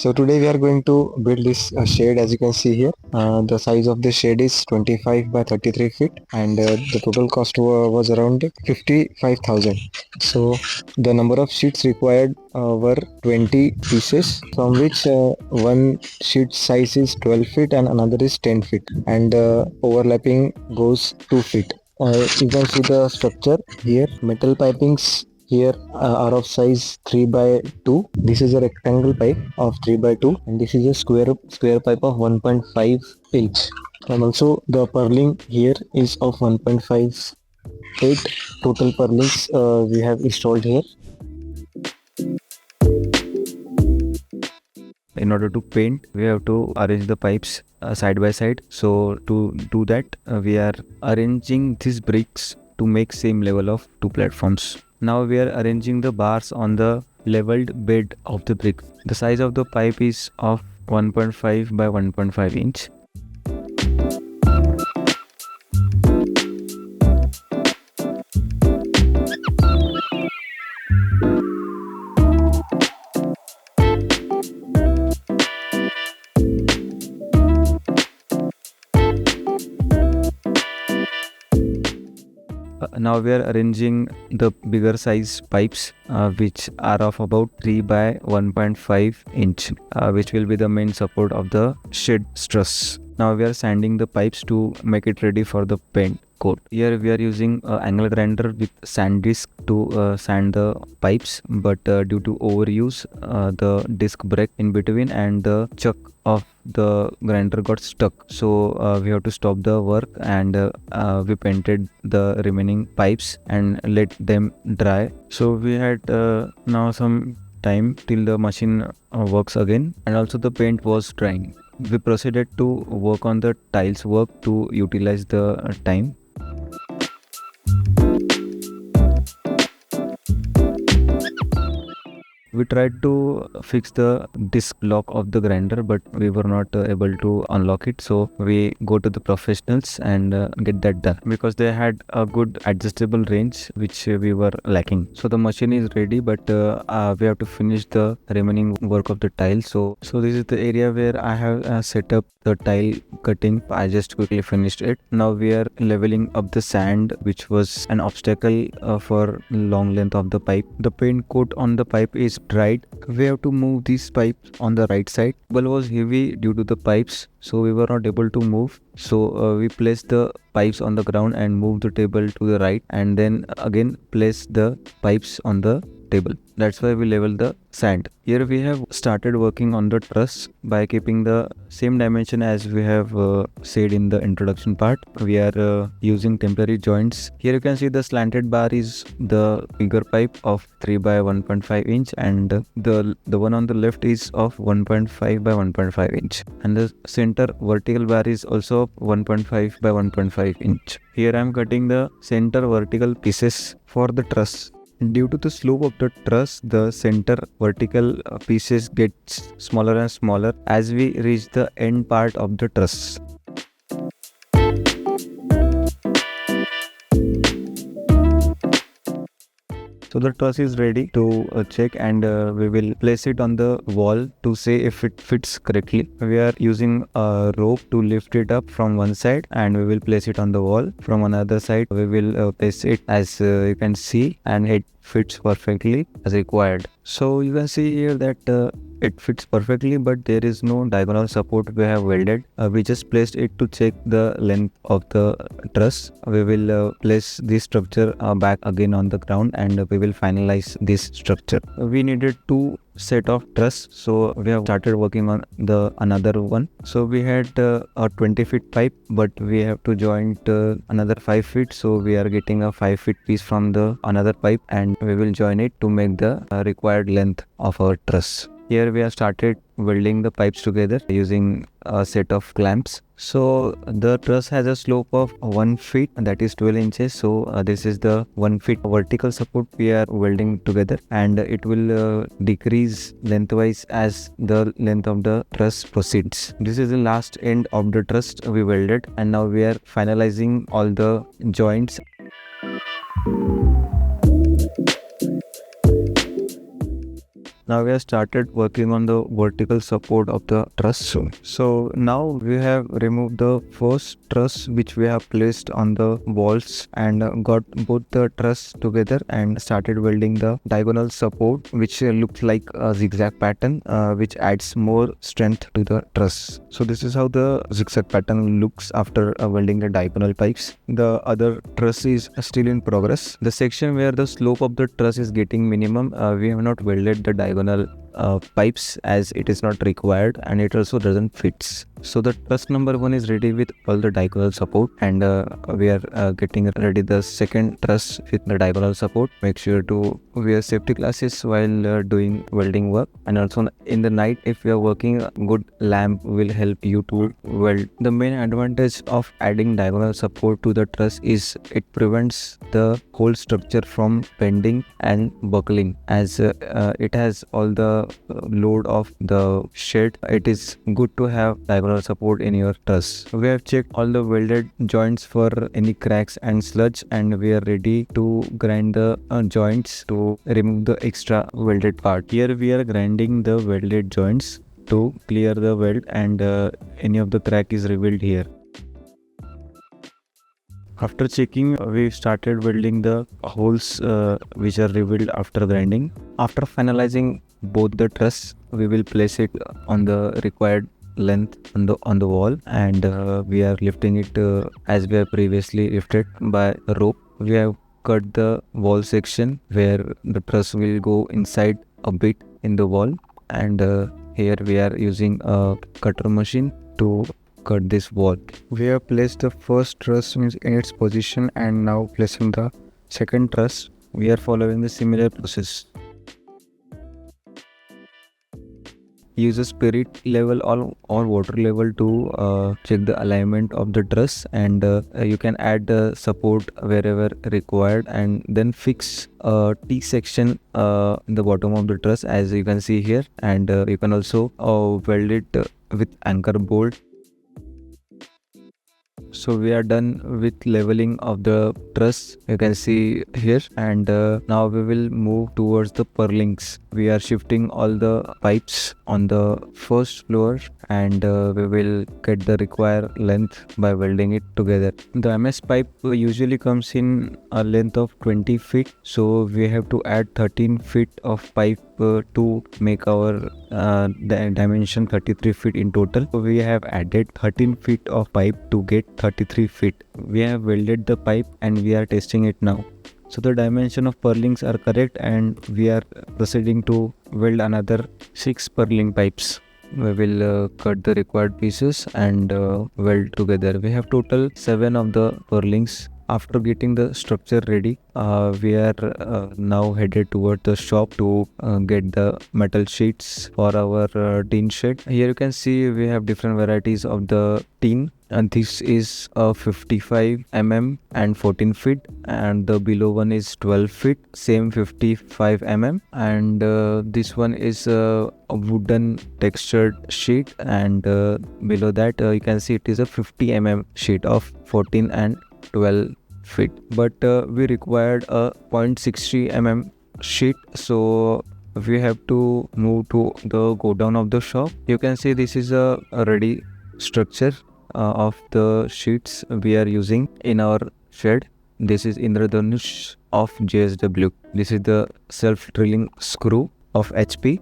So today we are going to build this shed. As you can see here. The size of the shed is 25 by 33 feet and the total cost was around 55,000. So the number of sheets required were 20 pieces, from which one sheet size is 12 feet and another is 10 feet, and overlapping goes 2 feet. You can see the structure here. Metal pipings here are of size 3 by 2. This is a rectangle pipe of 3 by 2, and this is a square pipe of 1.5 inch. And also the purling here is of 1.58. Total purlings we have installed here. In order to paint, we have to arrange the pipes side by side. So to do that, we are arranging these bricks to make same level of two platforms. Now we are arranging the bars on the leveled bed of the brick. The size of the pipe is of 1.5 by 1.5 inch. Now we are arranging the bigger size pipes which are of about 3 by 1.5 inch, which will be the main support of the shed truss. Now we are sanding the pipes to make it ready for the paint coat. Here we are using angle grinder with sand disc to sand the pipes, but due to overuse, the disc break in between and the chuck of the grinder got stuck. So we have to stop the work, and we painted the remaining pipes and let them dry. So we had now some time till the machine works again, and also the paint was drying. We proceeded to work on the tiles work to utilize the time. We tried to fix the disc lock of the grinder, but we were not able to unlock it. So we go to the professionals and get that done, because they had a good adjustable range which we were lacking. So the machine is ready, but we have to finish the remaining work of the tile. So this is the area where I have set up the tile cutting. I just quickly finished it. Now we are leveling up the sand, which was an obstacle for long length of the pipe. The paint coat on the pipe is dried. We have to move these pipes on the right side. Table was heavy due to the pipes, so we were not able to move. So we placed the pipes on the ground and moved the table to the right, and then again place the pipes on the table. That's why we level the sand. Here we have started working on the truss by keeping the same dimension as we have said in the introduction part. We are using temporary joints. Here you can see the slanted bar is the bigger pipe of 3 by 1.5 inch, and the one on the left is of 1.5 by 1.5 inch, and the center vertical bar is also 1.5 by 1.5 inch. Here I am cutting the center vertical pieces for the truss. Due to the slope of the truss, the center vertical pieces get smaller and smaller as we reach the end part of the truss. So the truss is ready to check, and we will place it on the wall to see if it fits correctly. We are using a rope to lift it up from one side, and we will place it on the wall. From another side, we will place it as you can see, and it fits perfectly as required. So you can see here that it fits perfectly, but there is no diagonal support we have welded. We just placed it to check the length of the truss. We will place this structure back again on the ground, and we will finalize this structure. We needed two set of truss, so we have started working on the another one. So we had a 20 feet pipe, but we have to join another 5 feet, so we are getting a 5 feet piece from the another pipe, and we will join it to make the required length of our truss. Here we have started welding the pipes together using a set of clamps. So the truss has a slope of 1 feet, that is 12 inches. So this is the 1 feet vertical support we are welding together, and it will decrease lengthwise as the length of the truss proceeds. This is the last end of the truss we welded, and now we are finalizing all the joints. Now we have started working on the vertical support of the truss. So now we have removed the first truss which we have placed on the walls and got both the truss together and started welding the diagonal support, which looks like a zigzag pattern, which adds more strength to the truss. So this is how the zigzag pattern looks after welding the diagonal pipes. The other truss is still in progress. The section where the slope of the truss is getting minimum, we have not welded the diagonal pipes as it is not required and it also doesn't fits. So the truss number 1 is ready with all the diagonal support, and we are getting ready the second truss with the diagonal support. Make sure to wear safety glasses while doing welding work, and also in the night if you are working, a good lamp will help you to weld. The main advantage of adding diagonal support to the truss is it prevents the whole structure from bending and buckling, as it has all the load of the shed. It is good to have diagonal support in your truss. We have checked all the welded joints for any cracks and sludge, and we are ready to grind the joints to remove the extra welded part. Here we are grinding the welded joints to clear the weld, and any of the crack is revealed here. After checking, we started welding the holes which are revealed after grinding. After finalizing both the truss, we will place it on the required length on the wall, and we are lifting it as we have previously lifted by a rope. We have cut the wall section where the truss will go inside a bit in the wall, and here we are using a cutter machine to cut this wall. We have placed the first truss in its position and now placing the second truss. We are following the similar process. Use a spirit level or water level to check the alignment of the truss, and you can add the support wherever required, and then fix a T section in the bottom of the truss as you can see here, and you can also weld it with anchor bolt. So we are done with leveling of the truss, you can see here, and now we will move towards the purlins. We are shifting all the pipes on the first floor, and we will get the required length by welding it together. The MS pipe usually comes in a length of 20 feet, so we have to add 13 feet of pipe to make our dimension 33 feet in total. So we have added 13 feet of pipe to get 33 feet. We have welded the pipe and we are testing it now. So the dimension of purlins are correct, and we are proceeding to weld another 6 purling pipes. We will cut the required pieces and weld together. We have total 7 of the purlins. After getting the structure ready, we are now headed toward the shop to get the metal sheets for our tin shed. Here you can see we have different varieties of the tin, and this is 55 mm and 14 feet, and the below one is 12 feet, same 55 mm, and this one is a wooden textured sheet, and below that you can see it is a 50 mm sheet of 14 and 12 feet, but we required a 0.60 mm sheet, so we have to move to the go down of the shop. You can see this is a ready structure of the sheets we are using in our shed. This is Indradhanush of JSW. This is the self drilling screw of HP.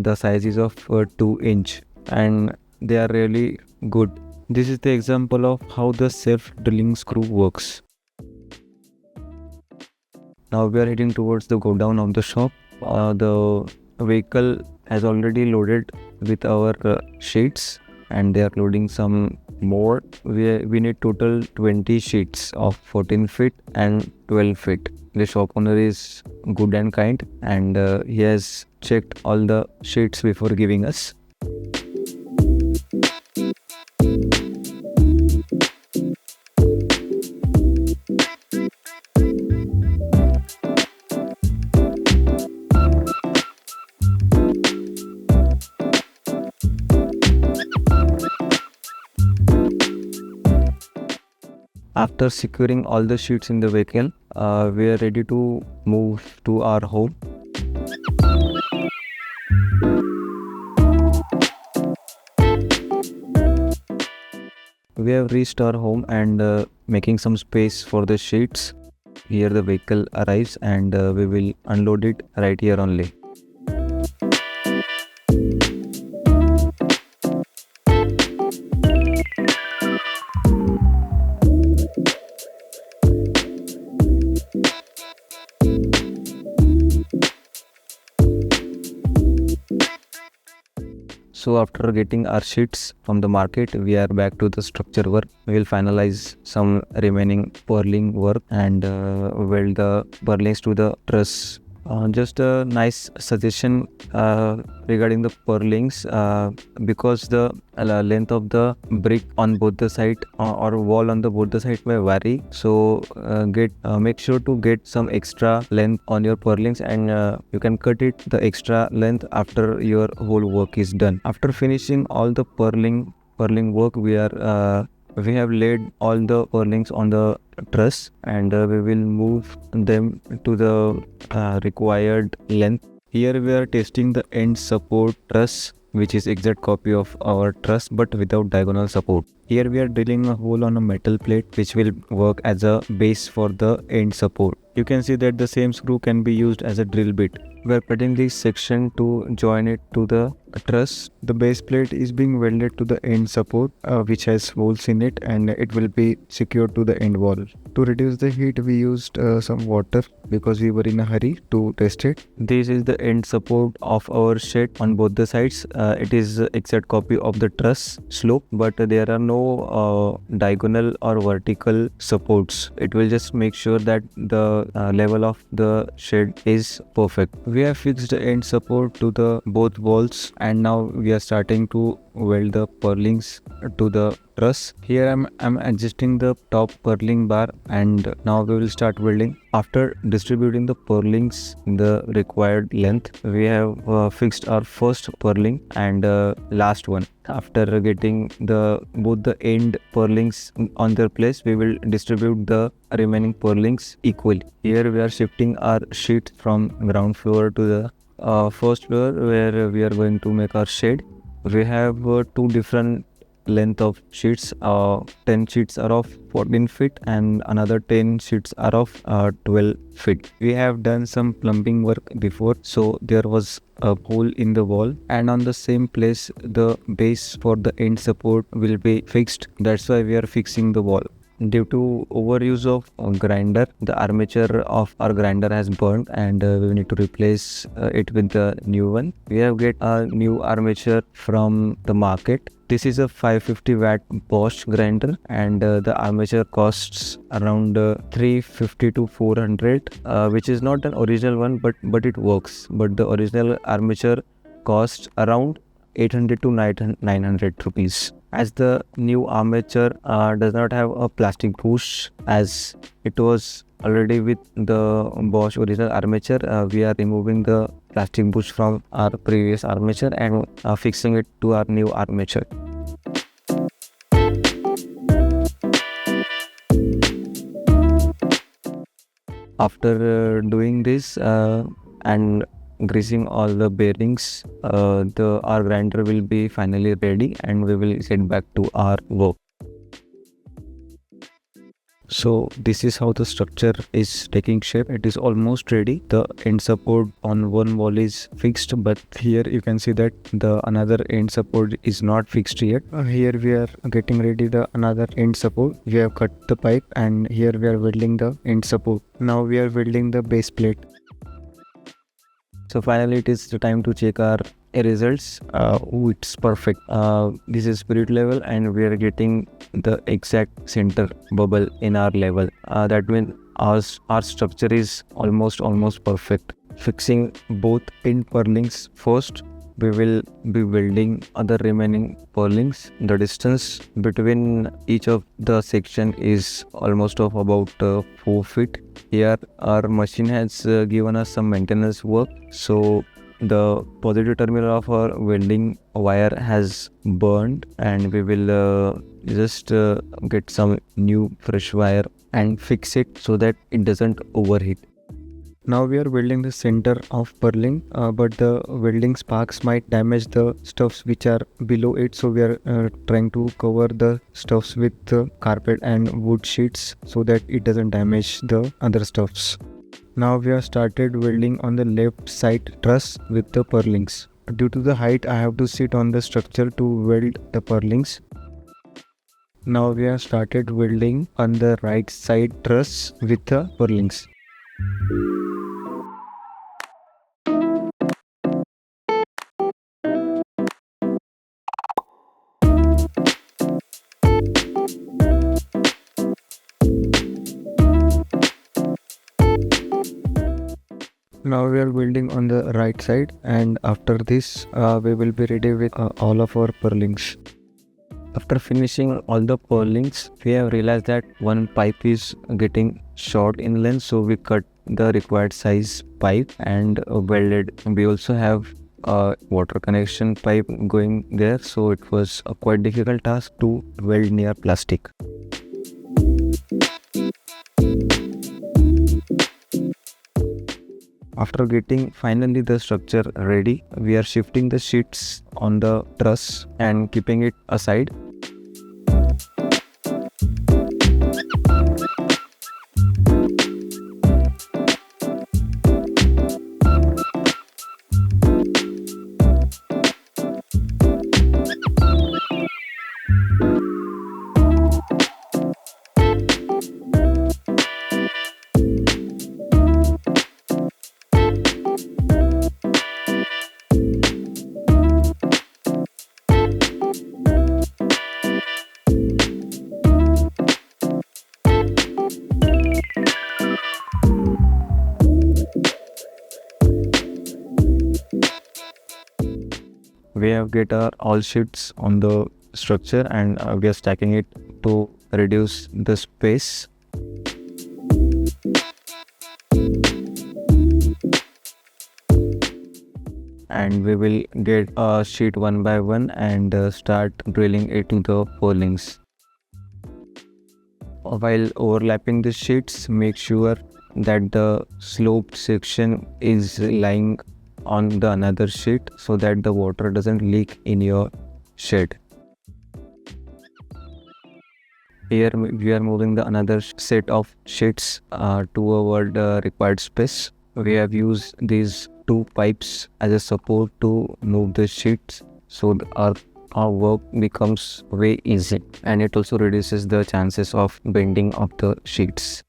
The size is of 2 inch, and they are really good. This is the example of how the self drilling screw works. Now we are heading towards the go down of the shop. The vehicle has already loaded with our sheets, and they are loading some more. We need total 20 sheets of 14 feet and 12 feet. The shop owner is good and kind, and he has checked all the sheets before giving us. After securing all the sheets in the vehicle, we are ready to move to our home. We have reached our home and making some space for the sheets. Here the vehicle arrives and we will unload it right here only. So after getting our sheets from the market, we are back to the structure work. We will finalize some remaining purling work and weld the purlings to the truss. Just a nice suggestion regarding the purlings, because the length of the brick on both the side or wall on the both the side may vary. So make sure to get some extra length on your purlings, and you can cut it the extra length after your whole work is done. After finishing all the purling work, we have laid all the purlings on the truss, and we will move them to the required length. Here we are testing the end support truss, which is exact copy of our truss but without diagonal support. Here we are drilling a hole on a metal plate which will work as a base for the end support. You can see that the same screw can be used as a drill bit. We are cutting this section to join it to the truss. The base plate is being welded to the end support, which has holes in it, and it will be secured to the end wall. To reduce the heat, we used some water because we were in a hurry to test it. This is the end support of our shed on both the sides. It is exact copy of the truss slope, but there are no diagonal or vertical supports. It will just make sure that the level of the shed is perfect. We have fixed the end support to the both walls, and now we are starting to weld the purlings to the truss. Here I'm adjusting the top purling bar, and now we will start welding. After distributing the purlings in the required length, we have fixed our first purling and last one. After getting both the end purlings on their place, we will distribute the remaining purlings equally. Here we are shifting our sheet from ground floor to the first floor, where we are going to make our shed. We have two different length of sheets. 10 sheets are of 14 feet and another 10 sheets are of 12 feet. We have done some plumbing work before, so there was a hole in the wall, and on the same place the base for the end support will be fixed. That's why we are fixing the wall. Due to overuse of grinder, the armature of our grinder has burned, and we need to replace it with the new one. We have get a new armature from the market. This is a 550 watt Bosch grinder, and the armature costs around 350 to 400, which is not an original one, but it works. But the original armature costs around 800 to 900 rupees. As the new armature does not have a plastic bush, as it was already with the Bosch original armature, we are removing the plastic bush from our previous armature and fixing it to our new armature. After doing this and greasing all the bearings, our grinder will be finally ready, and we will get back to our work. So this is how the structure is taking shape. It is almost ready. The end support on one wall is fixed, but here you can see that the another end support is not fixed yet. Here we are getting ready the another end support. We have cut the pipe, and here we are welding the end support. Now we are welding the base plate. So finally it is the time to check our results. It's perfect. This is spirit level, and we are getting the exact center bubble in our level. That means our structure is almost perfect. Fixing both end purlings first. We will be welding other remaining purlings. The distance between each of the section is almost of about 4 feet. Here our machine has given us some maintenance work, so the positive terminal of our welding wire has burned, and we will just get some new fresh wire and fix it so that it doesn't overheat. Now we are building the center of purling, but the welding sparks might damage the stuffs which are below it. So we are trying to cover the stuffs with the carpet and wood sheets so that it doesn't damage the other stuffs. Now we have started welding on the left side truss with the purlings. Due to the height, I have to sit on the structure to weld the purlings. Now we have started welding on the right side truss with the purlings. Now we are building on the right side, and after this we will be ready with all of our purlings. After finishing all the purlings, we have realized that one pipe is getting short in length, so we cut the required size pipe and welded. We also have a water connection pipe going there, so it was a quite difficult task to weld near plastic. After getting finally the structure ready, we are shifting the sheets on the truss and keeping it aside. We have get our all sheets on the structure and we are stacking it to reduce the space. And we will get a sheet one by one and start drilling it to the purlings. While overlapping the sheets, make sure that the sloped section is lying on the another sheet so that the water doesn't leak in your shed. Here we are moving the another set of sheets toward the required space. We have used these two pipes as a support to move the sheets, so our work becomes way easy, and it also reduces the chances of bending of the sheets.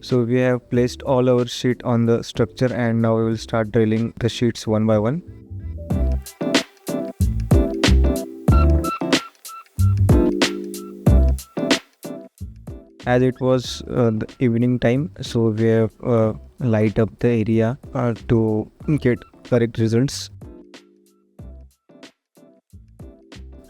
So we have placed all our sheet on the structure, and now we will start drilling the sheets one by one. As it was the evening time, so we have light up the area to get correct results.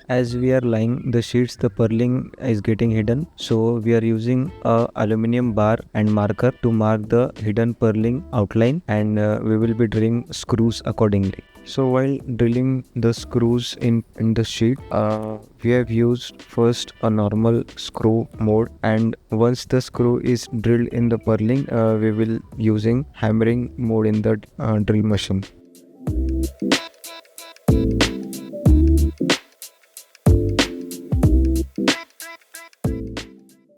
As we are laying the sheets, the purling is getting hidden, so we are using a aluminum bar and marker to mark the hidden purling outline, and we will be drilling screws accordingly. So while drilling the screws in the sheet, we have used first a normal screw mode, and once the screw is drilled in the purling, we will using hammering mode in the drill machine.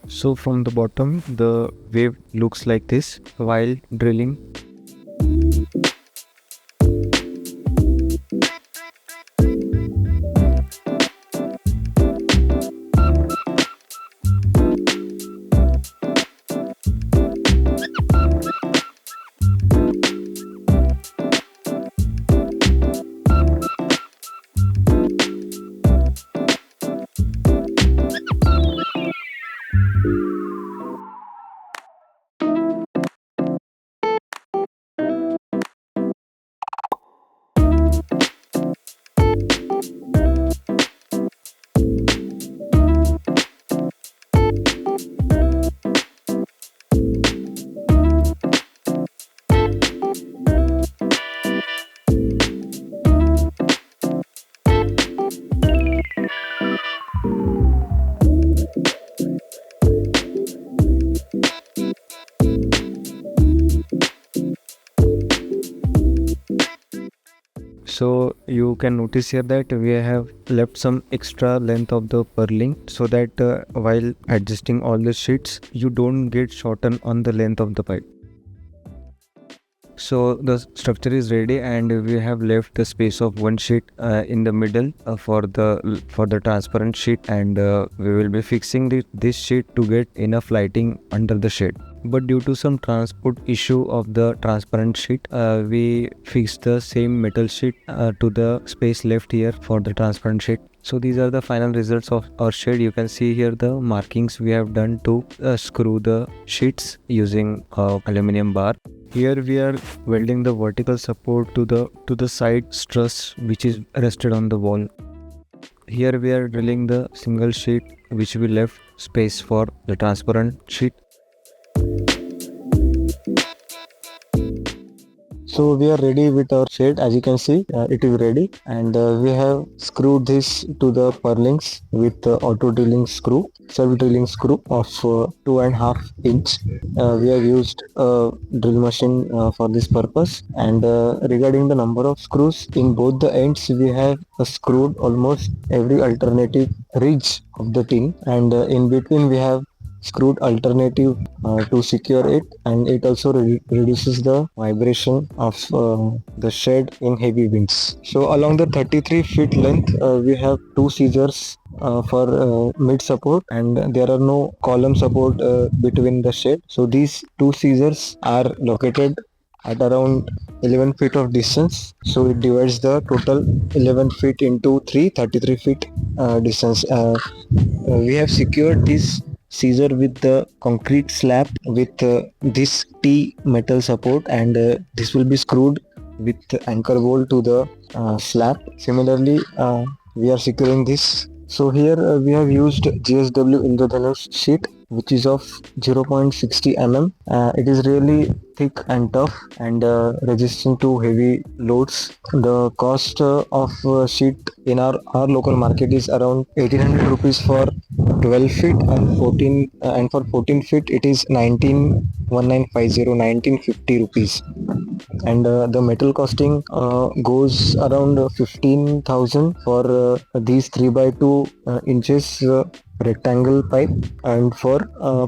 So from the bottom, the wave looks like this while drilling. So you can notice here that we have left some extra length of the purling, so that while adjusting all the sheets, you don't get shorten on the length of the pipe. So the structure is ready, and we have left the space of one sheet in the middle for the transparent sheet, and we will be fixing this sheet to get enough lighting under the shade. But due to some transport issue of the transparent sheet, we fixed the same metal sheet to the space left here for the transparent sheet. So these are the final results of our shade. You can see here the markings we have done to screw the sheets using aluminum bar. Here we are welding the vertical support to the side truss which is rested on the wall. Here we are drilling the single sheet which we left space for the transparent sheet. So we are ready with our shade. As you can see, it is ready, and we have screwed this to the purlins with the auto drilling screw, self drilling screw of 2.5 inch. We have used a drill machine for this purpose, and regarding the number of screws in both the ends, we have screwed almost every alternative ridge of the tin, and in between we have screwed alternative to secure it, and it also reduces the vibration of the shed in heavy winds. So along the 33 feet length, we have two scissors for mid support, and there are no column support between the shed. So these two scissors are located at around 11 feet of distance, so it divides the total 11 feet into 33 feet distance. We have secured this scissor with the concrete slab with this T metal support, and this will be screwed with the anchor bolt to the slab. Similarly, we are securing this. So here we have used GSW Indradhanush sheet, which is of 0.60 mm. It is really thick and tough, and resistant to heavy loads. The cost of sheet in our local market is around 1800 rupees for 12 feet, and 14 and for 14 feet it is 1950 rupees. And the metal costing goes around 15,000 for these 3 by 2 inches rectangle pipe, and for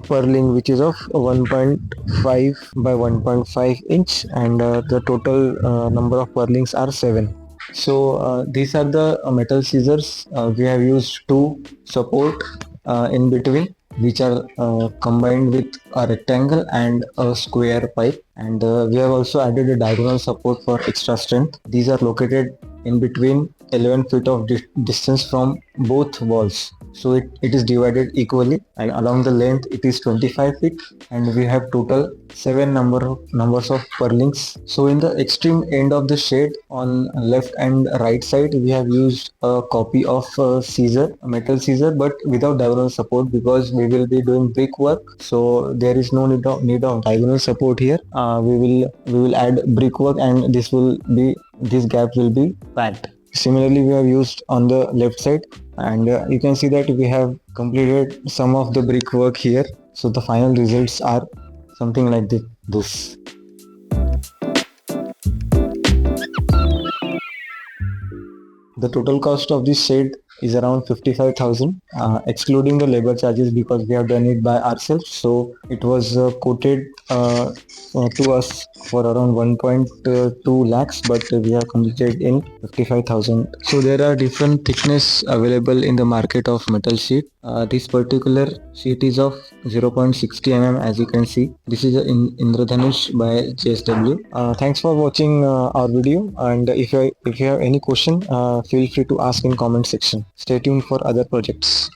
purling, which is of 1.5 by 1.5 inch, and the total number of purlings are 7. So these are the metal scissors we have used to support in between, which are combined with a rectangle and a square pipe, and we have also added a diagonal support for extra strength. These are located in between 11 feet of distance from both walls, so it is divided equally, and along the length it is 25 feet, and we have total 7 numbers of purlings. So in the extreme end of the shade on left and right side, we have used a copy of a metal scissor, but without diagonal support, because we will be doing brick work, so there is no need of diagonal support here. We will add brick work, and this gap will be packed. Similarly, we have used on the left side, and you can see that we have completed some of the brick work here. So the final results are something like this. The total cost of this shed is around 55,000, excluding the labor charges, because we have done it by ourselves. So it was quoted to us for around 1.2 lakhs, but we have completed in 55,000. So there are different thickness available in the market of metal sheet. This particular sheet is of 0.60 mm, as you can see. This is in Indradhanush by JSW. Thanks for watching our video, and if you have any question, feel free to ask in comment section. Stay tuned for other projects.